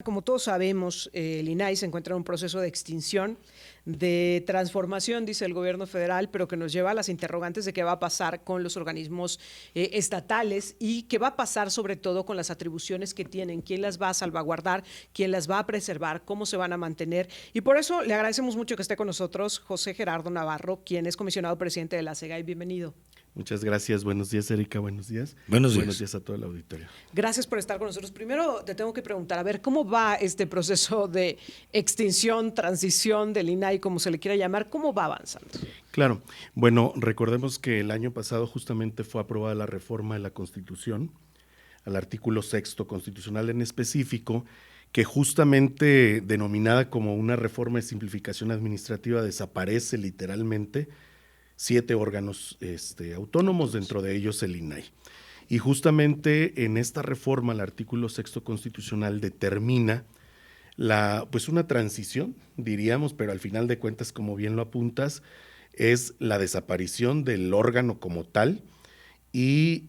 Como todos sabemos, el INAI se encuentra en un proceso de extinción, de transformación, dice el gobierno federal, pero que nos lleva a las interrogantes de qué va a pasar con los organismos estatales y qué va a pasar sobre todo con las atribuciones que tienen, quién las va a salvaguardar, quién las va a preservar, cómo se van a mantener. Y por eso le agradecemos mucho que esté con nosotros José Gerardo Navarro, quien es comisionado presidente de la SEGAI. Bienvenido. Muchas gracias. Buenos días, Erika. Buenos días. Buenos días. Buenos días a todo el auditorio. Gracias por estar con nosotros. Primero te tengo que preguntar, a ver, ¿cómo va este proceso de extinción, transición del INAI, como se le quiera llamar? ¿Cómo va avanzando? Claro. Bueno, recordemos que el año pasado justamente fue aprobada la reforma de la Constitución, al artículo 6º constitucional en específico, que justamente denominada como una reforma de simplificación administrativa desaparece literalmente 7 órganos autónomos, dentro de ellos el INAI. Y justamente en esta reforma, el artículo 6º constitucional determina una transición, diríamos, pero al final de cuentas, como bien lo apuntas, es la desaparición del órgano como tal y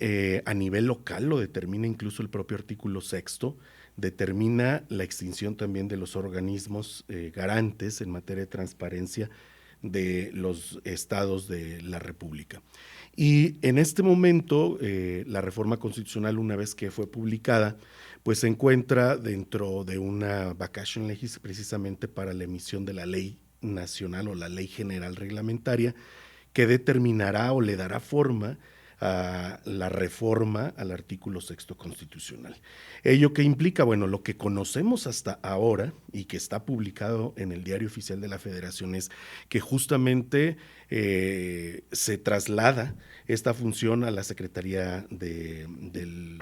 a nivel local lo determina incluso el propio artículo 6º, determina la extinción también de los organismos garantes en materia de transparencia de los estados de la República. Y en este momento, la reforma constitucional, una vez que fue publicada, pues se encuentra dentro de una vacation legis precisamente para la emisión de la ley nacional o la ley general reglamentaria que determinará o le dará forma a la reforma al artículo 6º constitucional. ¿Ello qué implica? Bueno, lo que conocemos hasta ahora y que está publicado en el Diario Oficial de la Federación es que justamente se traslada esta función a la Secretaría del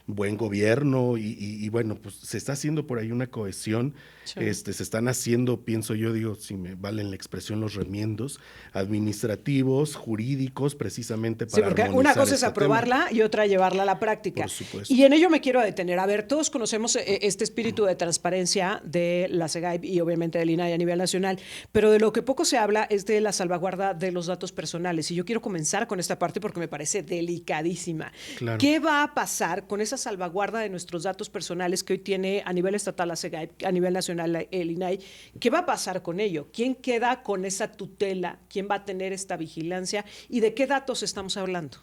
Buen Gobierno y bueno, pues se está haciendo por ahí una cohesión, sí. Se están haciendo, pienso yo, digo, si me valen la expresión, los remiendos administrativos, jurídicos, precisamente para armonizar. Sí, porque una cosa es aprobarla y otra llevarla a la práctica. Por supuesto. Y en ello me quiero detener. A ver, todos conocemos este espíritu de transparencia de la SEGAI y obviamente del INAI a nivel nacional, pero de lo que poco se habla es de la salvaguarda de los datos personales. Y yo quiero comenzar con esta parte porque me parece delicadísima. Claro. ¿Qué va a pasar con esa salvaguarda de nuestros datos personales que hoy tiene a nivel estatal la SEGAI, a nivel nacional el INAI? ¿Qué va a pasar con ello? ¿Quién queda con esa tutela? ¿Quién va a tener esta vigilancia? ¿Y de qué datos estamos hablando?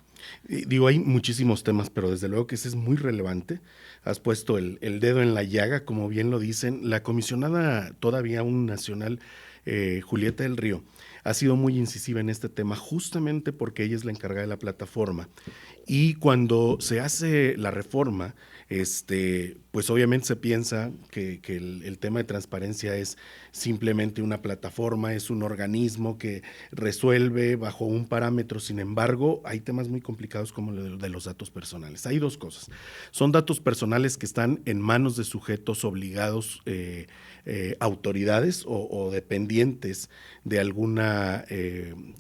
Digo, hay muchísimos temas, pero desde luego que ese es muy relevante. Has puesto el dedo en la llaga, como bien lo dicen. La comisionada todavía aún nacional, Julieta del Río, ha sido muy incisiva en este tema justamente porque ella es la encargada de la plataforma. Y cuando se hace la reforma, pues obviamente se piensa que el tema de transparencia es simplemente una plataforma, es un organismo que resuelve bajo un parámetro. Sin embargo, hay temas muy complicados como el de los datos personales. Hay dos cosas. Son datos personales que están en manos de sujetos obligados, autoridades o dependientes de alguna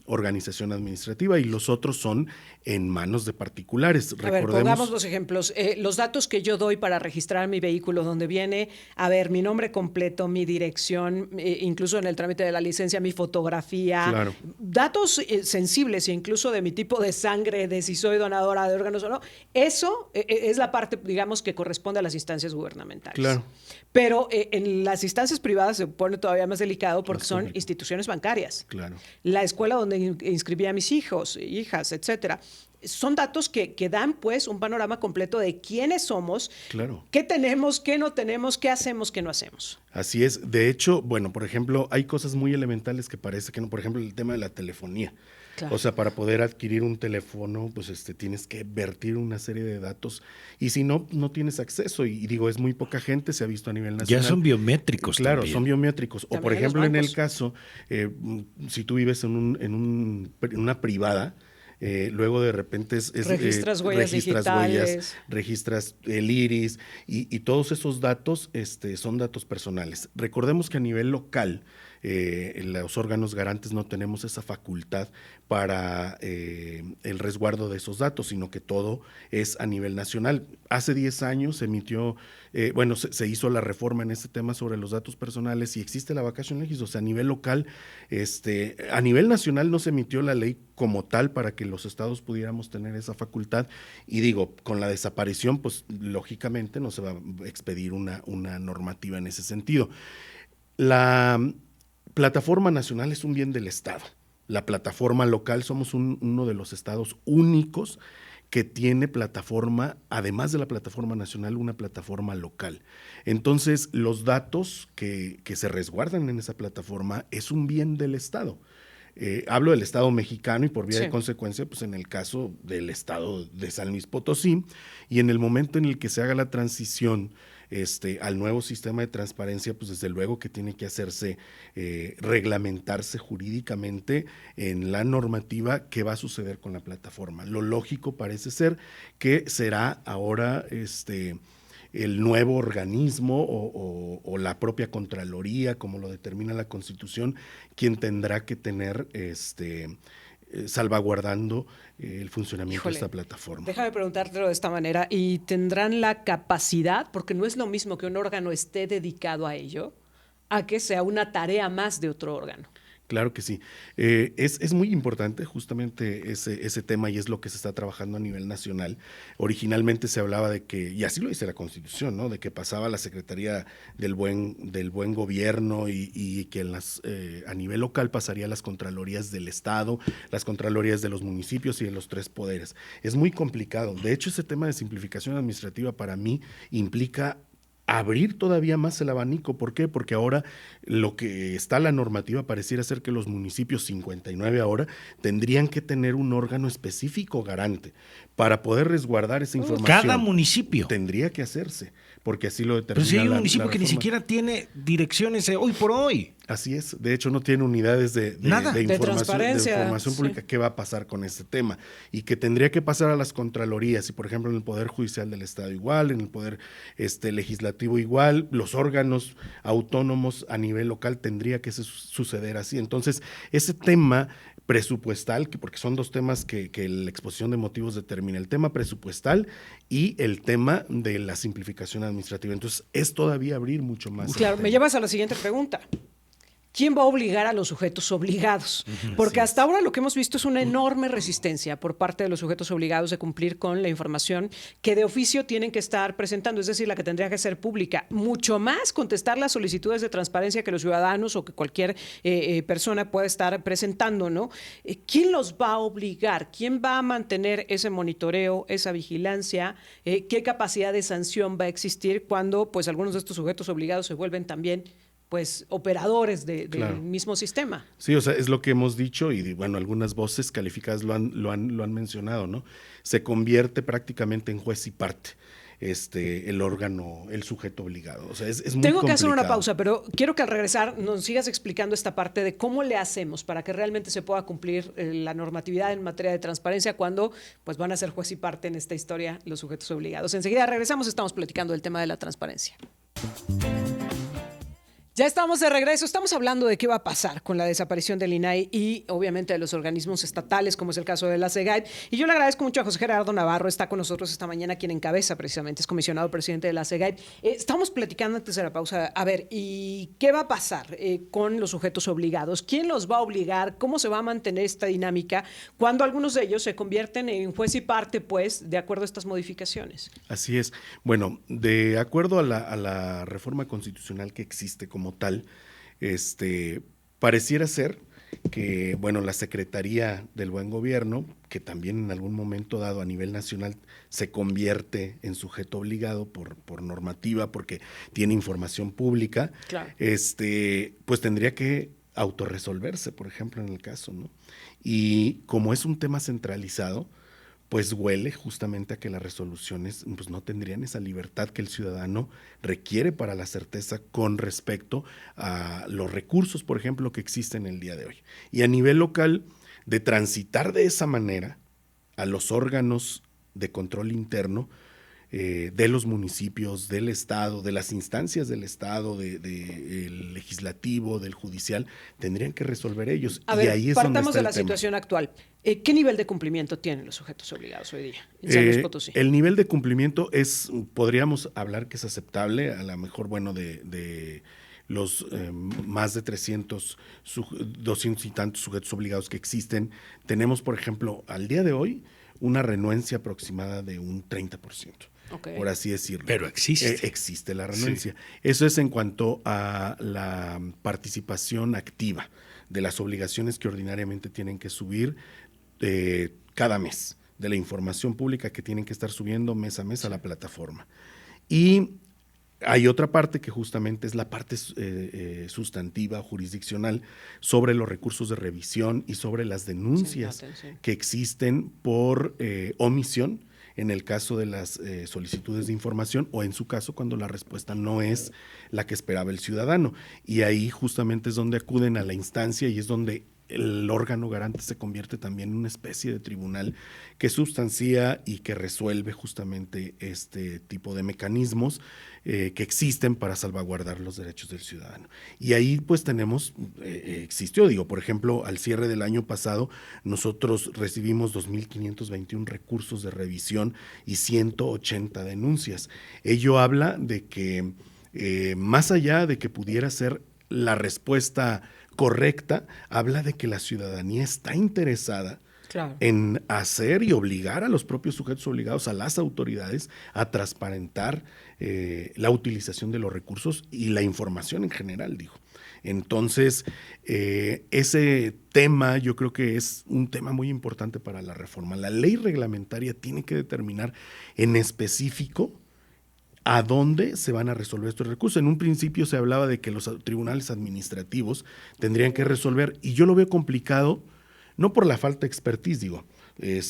organización administrativa, y los otros son en manos de particulares. A ver, pongamos los ejemplos. Los datos que yo doy para registrar mi vehículo, donde viene, a ver, mi nombre completo, mi dirección, incluso en el trámite de la licencia, mi fotografía, claro. Datos sensibles, incluso de mi tipo de sangre, de si soy donadora de órganos o no, eso es la parte, digamos, que corresponde a las instancias gubernamentales. Claro. Pero en las instancias privadas se pone todavía más delicado porque son instituciones bancarias. Claro. La escuela donde inscribí a mis hijos, hijas, etcétera. Son datos que dan pues un panorama completo de quiénes somos, claro. Qué tenemos, qué no tenemos, qué hacemos, qué no hacemos. Así es. De hecho, bueno, por ejemplo, hay cosas muy elementales que parece que no. Por ejemplo, el tema de la telefonía. Claro. O sea, para poder adquirir un teléfono, pues tienes que vertir una serie de datos y si no, no tienes acceso. Y digo, es muy poca gente, se ha visto a nivel nacional. Ya son biométricos. Claro, también. Son biométricos. O por ejemplo, en el caso, si tú vives en una privada, luego de repente registras huellas digitales, registras el iris y todos esos datos son datos personales. Recordemos que a nivel local los órganos garantes no tenemos esa facultad para el resguardo de esos datos, sino que todo es a nivel nacional. Hace 10 años se emitió, se hizo la reforma en este tema sobre los datos personales y existe la vacatio legis, o sea, a nivel local, a nivel nacional no se emitió la ley como tal para que los estados pudiéramos tener esa facultad, y digo, con la desaparición, pues lógicamente no se va a expedir una normativa en ese sentido. La plataforma nacional es un bien del Estado. La plataforma local, somos uno de los estados únicos que tiene plataforma, además de la plataforma nacional, una plataforma local. Entonces, los datos que se resguardan en esa plataforma es un bien del Estado. Hablo del Estado mexicano y por vía de consecuencia, pues en el caso del Estado de San Luis Potosí, y en el momento en el que se haga la transición al nuevo sistema de transparencia, pues desde luego que tiene que hacerse, reglamentarse jurídicamente en la normativa qué va a suceder con la plataforma. Lo lógico parece ser que será ahora el nuevo organismo o la propia Contraloría, como lo determina la Constitución, quien tendrá que tener salvaguardando el funcionamiento de esta plataforma. Déjame preguntártelo de esta manera, ¿y tendrán la capacidad, porque no es lo mismo que un órgano esté dedicado a ello, a que sea una tarea más de otro órgano? Claro que sí. Es muy importante justamente ese tema, y es lo que se está trabajando a nivel nacional. Originalmente se hablaba de que, y así lo dice la Constitución, ¿no?, de que pasaba a la Secretaría del Buen Gobierno y que a nivel local pasaría a las Contralorías del Estado, las Contralorías de los municipios y de los 3 poderes. Es muy complicado. De hecho, ese tema de simplificación administrativa para mí implica abrir todavía más el abanico. ¿Por qué? Porque ahora lo que está la normativa pareciera ser que los municipios, 59 ahora, tendrían que tener un órgano específico garante para poder resguardar esa información. Cada municipio. Tendría que hacerse, porque así lo determina. Pero si hay un municipio que ni siquiera tiene direcciones hoy por hoy. Así es, de hecho no tiene unidades de información pública. ¿Qué va a pasar con este tema? Y que tendría que pasar a las contralorías, y por ejemplo en el Poder Judicial del Estado igual, en el Poder Legislativo igual, los órganos autónomos a nivel local tendría que suceder así. Entonces, ese tema presupuestal, porque son 2 temas que la exposición de motivos determina, el tema presupuestal y el tema de la simplificación administrativa. Entonces, es todavía abrir mucho más. Claro, me llevas a la siguiente pregunta. ¿Quién va a obligar a los sujetos obligados? Porque hasta ahora lo que hemos visto es una enorme resistencia por parte de los sujetos obligados de cumplir con la información que de oficio tienen que estar presentando, es decir, la que tendría que ser pública. Mucho más contestar las solicitudes de transparencia que los ciudadanos o que cualquier persona pueda estar presentando, ¿no? ¿Quién los va a obligar? ¿Quién va a mantener ese monitoreo, esa vigilancia? ¿Qué capacidad de sanción va a existir cuando pues algunos de estos sujetos obligados se vuelven también pues operadores del mismo sistema? Sí, o sea, es lo que hemos dicho, y bueno, algunas voces calificadas lo han mencionado, ¿no? Se convierte prácticamente en juez y parte el órgano, el sujeto obligado. O sea, es muy complicado. Tengo que hacer una pausa, pero quiero que al regresar nos sigas explicando esta parte de cómo le hacemos para que realmente se pueda cumplir la normatividad en materia de transparencia cuando pues van a ser juez y parte en esta historia los sujetos obligados. Enseguida regresamos, estamos platicando del tema de la transparencia. Ya estamos de regreso, estamos hablando de qué va a pasar con la desaparición del INAI y obviamente de los organismos estatales, como es el caso de la SEGAIP. Y yo le agradezco mucho a José Gerardo Navarro, está con nosotros esta mañana, quien encabeza precisamente, es comisionado presidente de la SEGAIP. Estamos platicando antes de la pausa, a ver, ¿y qué va a pasar con los sujetos obligados? ¿Quién los va a obligar? ¿Cómo se va a mantener esta dinámica cuando algunos de ellos se convierten en juez y parte, pues, de acuerdo a estas modificaciones? Así es. Bueno, de acuerdo a la reforma constitucional que existe como tal, pareciera ser que, bueno, la Secretaría del Buen Gobierno, que también en algún momento dado a nivel nacional se convierte en sujeto obligado por normativa, porque tiene información pública, claro, pues tendría que autorresolverse, por ejemplo, en el caso, ¿no? Y como es un tema centralizado, pues huele justamente a que las resoluciones pues no tendrían esa libertad que el ciudadano requiere para la certeza con respecto a los recursos, por ejemplo, que existen el día de hoy. Y a nivel local, de transitar de esa manera a los órganos de control interno, de los municipios, del Estado, de las instancias del Estado, del legislativo, del judicial, tendrían que resolver ellos. A y ver, ahí es partamos donde está de la el tema. situación actual. ¿Qué nivel de cumplimiento tienen los sujetos obligados hoy día en San Luis Potosí? El nivel de cumplimiento podríamos hablar que es aceptable, a lo mejor, bueno, de los más de 300, 200 y tantos sujetos obligados que existen. Tenemos, por ejemplo, al día de hoy, una renuencia aproximada de un 30%. Okay. Por así decirlo. Pero existe. Existe la renuncia. Sí. Eso es en cuanto a la participación activa de las obligaciones que ordinariamente tienen que subir cada mes, de la información pública que tienen que estar subiendo mes a mes a la plataforma. Y hay otra parte que justamente es la parte sustantiva, jurisdiccional, sobre los recursos de revisión y sobre las denuncias que existen por omisión en el caso de las solicitudes de información o en su caso cuando la respuesta no es la que esperaba el ciudadano. Y ahí justamente es donde acuden a la instancia y es donde el órgano garante se convierte también en una especie de tribunal que sustancia y que resuelve justamente este tipo de mecanismos que existen para salvaguardar los derechos del ciudadano. Y ahí pues tenemos, por ejemplo, al cierre del año pasado, nosotros recibimos 2.521 recursos de revisión y 180 denuncias. Ello habla de que más allá de que pudiera ser la respuesta correcta, habla de que la ciudadanía está interesada en hacer y obligar a los propios sujetos obligados, a las autoridades, a transparentar la utilización de los recursos y la información en general, digo. Entonces, ese tema yo creo que es un tema muy importante para la reforma. La ley reglamentaria tiene que determinar en específico a dónde se van a resolver estos recursos. En un principio se hablaba de que los tribunales administrativos tendrían que resolver, y yo lo veo complicado, no por la falta de expertise, digo.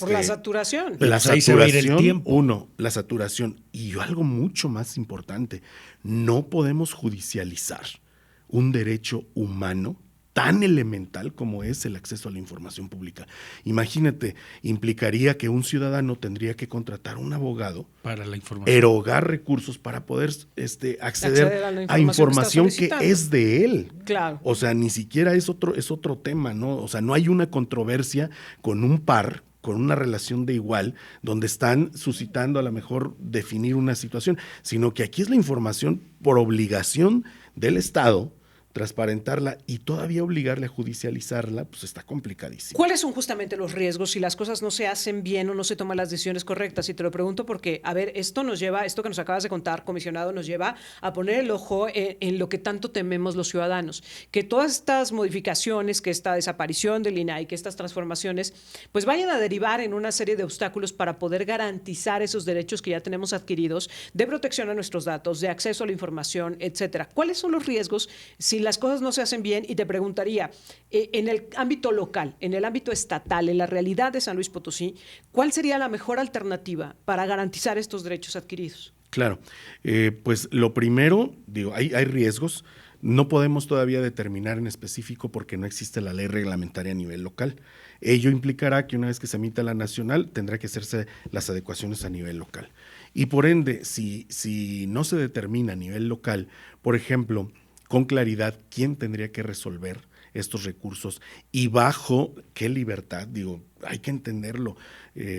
Por la saturación. La ahí se va a ir el saturación, tiempo. la saturación. Y algo mucho más importante, no podemos judicializar un derecho humano tan elemental como es el acceso a la información pública. Imagínate, implicaría que un ciudadano tendría que contratar un abogado para la información, erogar recursos para poder acceder a información que es de él. Claro. O sea, ni siquiera es otro tema, ¿no? O sea, no hay una controversia con un par, con una relación de igual, donde están suscitando a lo mejor definir una situación, sino que aquí es la información por obligación del Estado, transparentarla y todavía obligarle a judicializarla, pues está complicadísimo. ¿Cuáles son justamente los riesgos si las cosas no se hacen bien o no se toman las decisiones correctas? Y te lo pregunto porque, a ver, esto que nos acabas de contar, comisionado, nos lleva a poner el ojo en lo que tanto tememos los ciudadanos, que todas estas modificaciones, que esta desaparición del INAI, que estas transformaciones, pues vayan a derivar en una serie de obstáculos para poder garantizar esos derechos que ya tenemos adquiridos de protección a nuestros datos, de acceso a la información, etcétera. ¿Cuáles son los riesgos si las cosas no se hacen bien? Y te preguntaría, en el ámbito local, en el ámbito estatal, en la realidad de San Luis Potosí, ¿cuál sería la mejor alternativa para garantizar estos derechos adquiridos? Claro, pues lo primero, digo, hay riesgos. No podemos todavía determinar en específico porque no existe la ley reglamentaria a nivel local. Ello implicará que una vez que se emita la nacional, tendrá que hacerse las adecuaciones a nivel local. Y por ende, si no se determina a nivel local, por ejemplo, con claridad quién tendría que resolver estos recursos y bajo qué libertad, digo, hay que entenderlo.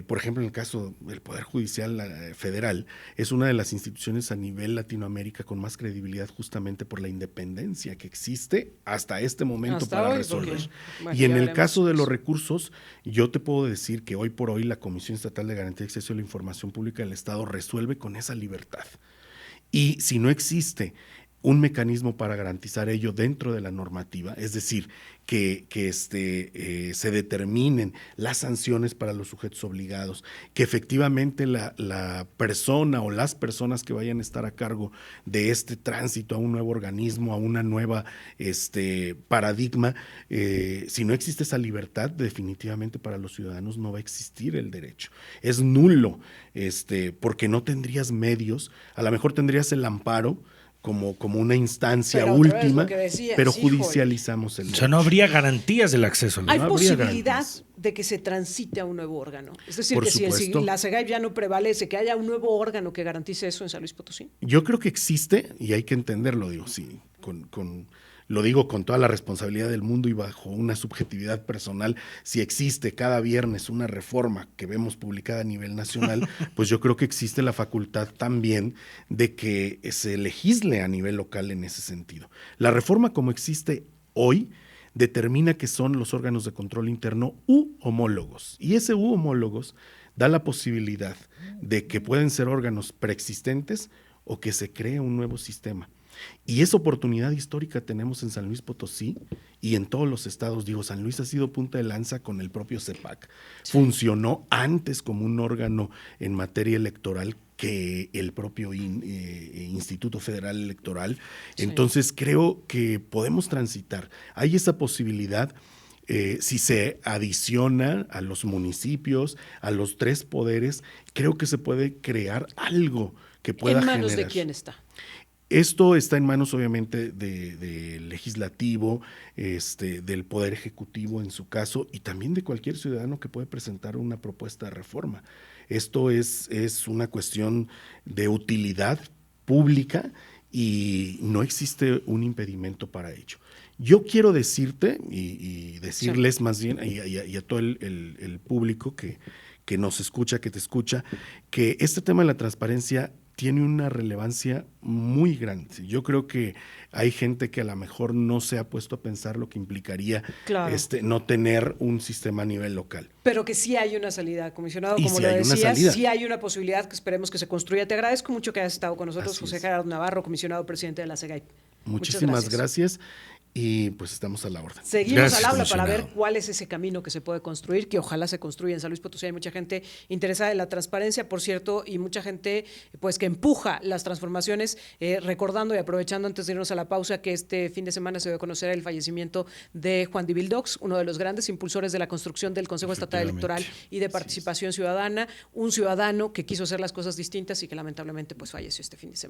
Por ejemplo, en el caso del Poder Judicial Federal, es una de las instituciones a nivel Latinoamérica con más credibilidad justamente por la independencia que existe hasta este momento para resolver. Y en el caso de los recursos, yo te puedo decir que hoy por hoy la Comisión Estatal de Garantía de Acceso a la Información Pública del Estado resuelve con esa libertad. Y si no existe un mecanismo para garantizar ello dentro de la normativa, es decir, que se determinen las sanciones para los sujetos obligados, que efectivamente la persona o las personas que vayan a estar a cargo de este tránsito a un nuevo organismo, a una nueva paradigma, si no existe esa libertad, definitivamente para los ciudadanos no va a existir el derecho. Es nulo, porque no tendrías medios, a lo mejor tendrías el amparo, como una instancia Pero otra vez última, lo que decías, pero híjole. judicializamos el O sea, no derecho. habría garantías del acceso. Hay no habría posibilidad garantías. de que se transite a un nuevo órgano. Es decir, Por que si supuesto. la SEGAIP ya no prevalece, que haya un nuevo órgano que garantice eso en San Luis Potosí. Yo creo que existe y hay que entenderlo, digo, sí, lo digo con toda la responsabilidad del mundo y bajo una subjetividad personal. Si existe cada viernes una reforma que vemos publicada a nivel nacional, pues yo creo que existe la facultad también de que se legisle a nivel local en ese sentido. La reforma como existe hoy determina que son los órganos de control interno u homólogos. Y ese u homólogos da la posibilidad de que pueden ser órganos preexistentes o que se cree un nuevo sistema. Y esa oportunidad histórica tenemos en San Luis Potosí y en todos los estados. Digo, San Luis ha sido punta de lanza con el propio CEPAC. Sí. Funcionó antes como un órgano en materia electoral que el propio Instituto Federal Electoral. Sí. Entonces creo que podemos transitar. Hay esa posibilidad. Si se adiciona a los municipios, a los 3 poderes, creo que se puede crear algo que pueda generar. ¿En manos de quién está? Esto está en manos, obviamente, del legislativo, del Poder Ejecutivo en su caso, y también de cualquier ciudadano que puede presentar una propuesta de reforma. Esto es una cuestión de utilidad pública y no existe un impedimento para ello. Yo quiero decirte y decirles sí. Más bien y a todo el público que nos escucha, que te escucha, que este tema de la transparencia tiene una relevancia muy grande. Yo creo que hay gente que a lo mejor no se ha puesto a pensar lo que implicaría claro. No tener un sistema a nivel local. Pero que sí hay una salida, comisionado, como sí lo decías, sí hay una posibilidad que esperemos que se construya. Te agradezco mucho que hayas estado con nosotros, así José Gerardo Navarro, comisionado presidente de la SEGAIP. Muchísimas gracias. Y pues estamos a la orden. Seguimos al habla para ver cuál es ese camino que se puede construir, que ojalá se construya en San Luis Potosí. Hay mucha gente interesada en la transparencia, por cierto, y mucha gente pues que empuja las transformaciones, recordando y aprovechando antes de irnos a la pausa que este fin de semana se dio a conocer el fallecimiento de Juan Divildox, uno de los grandes impulsores de la construcción del Consejo Estatal Electoral y de Participación Ciudadana, un ciudadano que quiso hacer las cosas distintas y que lamentablemente pues falleció este fin de semana.